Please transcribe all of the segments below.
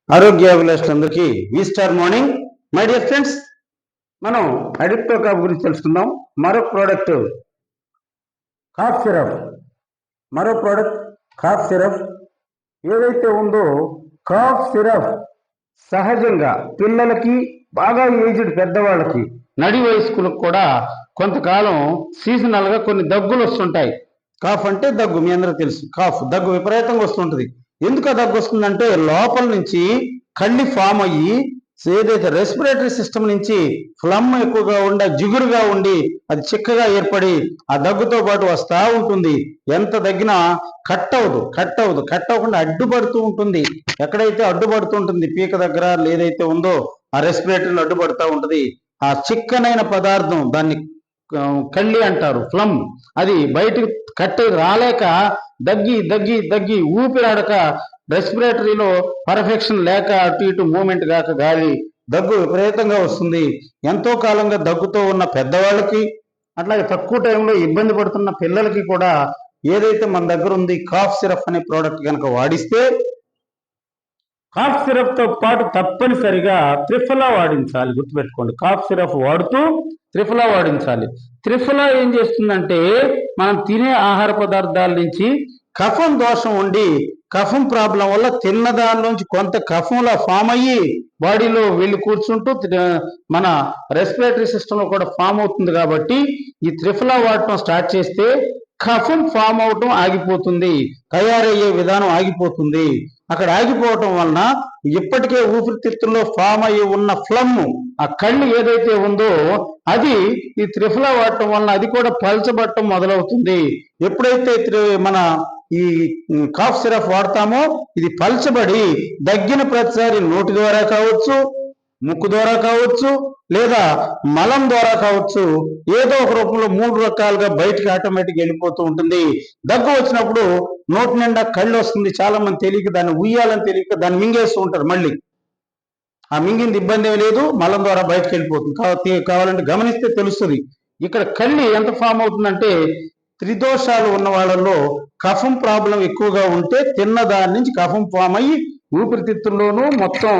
ఆరోగ్యాభిలాషులందరికీ వి స్టార్ morning. My dear friends, మనం అడిప్టో కాఫ్ గురించి తెలుసుకుందాం. మరొక product cough syrup. Cough syrup ఏదైతే ఉందో కాఫ్ సిరప్ సహజంగా పిల్లలకి, బాగా ఏజ్డ్ పెద్దవాళ్ళకి, నడి వయస్కులకు కూడా కొంతకాలం సీజనల్గా కొన్ని దగ్గులు వస్తుంటాయి. కాఫ్ అంటే దగ్గు, మీ అందరూ తెలుసు. కాఫ్ దగ్గు విపరీతంగా వస్తుంటుంది. ఎందుకు దగ్గు వస్తుందంటే లోపల నుంచి కళ్ళి ఫామ్ అయ్యి ఏదైతే రెస్పిరేటరీ సిస్టమ్ నుంచి ఫ్లమ్ ఎక్కువగా ఉండి జిగురుగా ఉండి అది చిక్కగా ఏర్పడి ఆ దగ్గుతో పాటు వస్తూ ఉంటుంది. ఎంత దగ్గినా కట్ అవ్వకుండా అడ్డుపడుతూ ఉంటుంది. ఎక్కడైతే అడ్డుపడుతూ ఉంటుంది పీక దగ్గర ఏదైతే ఉందో ఆ రెస్పిరేటరీలో అడ్డుపడుతూ ఉంటుంది. ఆ చిక్కనైన పదార్థం దాన్ని కళ్ళి అంటారు, ఫ్లమ్. అది బయటకు కట్టి రాలేక దగ్గి ఊపిరాడక రెస్పిరేటరీలో పర్ఫెక్షన్ లేక అటు ఇటు మూమెంట్ కాక గాలి దగ్గు విపరీతంగా వస్తుంది. ఎంతో కాలంగా దగ్గుతో ఉన్న పెద్దవాళ్ళకి, అట్లాగే తక్కువ టైంలో ఇబ్బంది పడుతున్న పిల్లలకి కూడా ఏదైతే మన దగ్గర ఉంది కాఫ్ సిరప్ అనే ప్రోడక్ట్ కనుక వాడిస్తే, కాఫ్ సిరప్ తో పాటు తప్పనిసరిగా త్రిఫలా వాడించాలి. గుర్తుపెట్టుకోండి, కాఫ్ సిరప్ వాడుతూ త్రిఫలా వాడించాలి. త్రిఫలా ఏం చేస్తుందంటే మనం తినే ఆహార పదార్థాల నుంచి కఫం దోషం ఉండి కఫం ప్రాబ్లం వల్ల తిన్న దానిలోంచి కొంత కఫంలా ఫామ్ అయ్యి బాడీలో వెళ్ళి కూర్చుంటూ మన రెస్పిరేటరీ సిస్టంలో కూడా ఫామ్ అవుతుంది. కాబట్టి ఈ త్రిఫలా వాడటం స్టార్ట్ చేస్తే కఫం ఫామ్ అవటం ఆగిపోతుంది, తయారయ్యే విధానం ఆగిపోతుంది. అక్కడ ఆగిపోవటం వలన ఇప్పటికే ఊపిరితిత్తుల్లో ఫామ్ అయ్యి ఉన్న ఫ్లమ్, ఆ కళ్ళు ఏదైతే ఉందో అది ఈ త్రిఫలా వాడటం వలన అది కూడా పలచబడటం మొదలవుతుంది. ఎప్పుడైతే మన ఈ కాఫ్ సిరప్ వాడతామో ఇది పలచబడి దగ్గిన ప్రతిసారి నోటి ద్వారా కావచ్చు, ముక్కు ద్వారా కావచ్చు, లేదా మలం ద్వారా కావచ్చు, ఏదో ఒక రూపంలో 3 రకాలుగా బయటికి ఆటోమేటిక్ వెళ్ళిపోతూ ఉంటుంది. దగ్గు వచ్చినప్పుడు నోటి నిండా కళ్ళు వస్తుంది. చాలా మంది తెలియక దాన్ని ఉయ్యాలని తెలియక దాన్ని మింగేస్తూ ఉంటారు. మళ్ళీ ఆ మింగింది ఇబ్బంది ఏమీ లేదు, మలం ద్వారా బయటకు వెళ్ళిపోతుంది. కావాలంటే గమనిస్తే తెలుస్తుంది. ఇక్కడ కళ్ళి ఎంత ఫామ్ అవుతుందంటే, త్రిదోషాలు ఉన్న వాళ్ళలో కఫం ప్రాబ్లం ఎక్కువగా ఉంటే తిన్న దాని నుంచి కఫం ఫామ్ అయ్యి ఊపిరితిత్తుల్లోనూ మొత్తం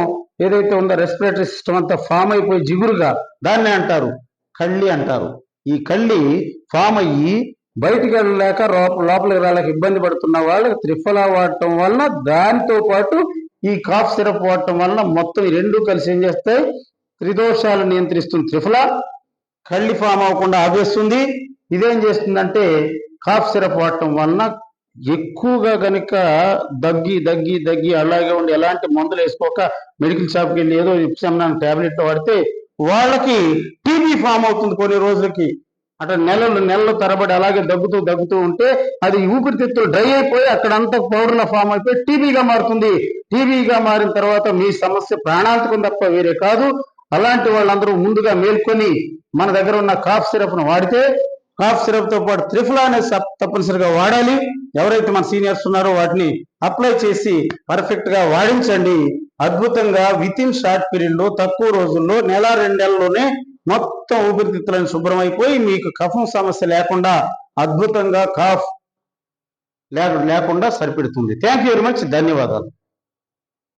ఏదైతే ఉందో రెస్పిరేటరీ సిస్టమ్ అంతా ఫామ్ అయిపోయి జిగురుగా, దాన్ని అంటారు కళ్ళి అంటారు. ఈ కళ్ళి ఫామ్ అయ్యి బయటికి వెళ్ళలేక లోపలికి రాలేక ఇబ్బంది పడుతున్న వాళ్ళకి త్రిఫలా వాడటం వలన, దానితో పాటు ఈ కాఫ్ సిరప్ వాడటం వలన మొత్తం ఈ రెండు కలిసి ఏం చేస్తాయి, త్రిదోషాలు నియంత్రిస్తుంది. త్రిఫలా కళ్ళి ఫామ్ అవ్వకుండా ఆపేస్తుంది. ఇదేం చేస్తుందంటే కాఫ్ సిరప్ వాడటం వలన ఎక్కువగా కనుక దగ్గి అలాగే ఉండి ఎలాంటి మందులు వేసుకోక మెడికల్ షాప్కి వెళ్ళి ఏదో ఇప్సమ్నాన్ ట్యాబ్లెట్ వాడితే వాళ్ళకి టీబీ ఫామ్ అవుతుంది. కొన్ని రోజులకి అట్లా నెలలు తరబడి అలాగే దగ్గుతూ ఉంటే అది ఊపిరితిత్తులు డ్రై అయిపోయి అక్కడంతా పౌడర్ల ఫామ్ అయిపోయి టీబీగా మారుతుంది. టీబీగా మారిన తర్వాత మీ సమస్య ప్రాణాంతకం తప్ప వేరే కాదు. అలాంటి వాళ్ళందరూ ముందుగా మేల్కొని మన దగ్గర ఉన్న కాఫ్ సిరప్ను వాడితే, కాఫ్ సిరప్ తో పాటు త్రిఫలా అనేది తప్పనిసరిగా వాడాలి. ఎవరైతే మన సీనియర్స్ ఉన్నారో వాటిని అప్లై చేసి పర్ఫెక్ట్ గా వాడించండి. అద్భుతంగా విత్ ఇన్ షార్ట్ పీరియడ్ లో, తక్కువ రోజుల్లో, 1-2 నెలల్లోనే మొత్తం ఊపిరితిత్తులను శుభ్రం అయిపోయి మీకు కఫం సమస్య లేకుండా అద్భుతంగా కాఫ్ లేకుండా సరిపెడుతుంది. Thank you very much. ధన్యవాదాలు.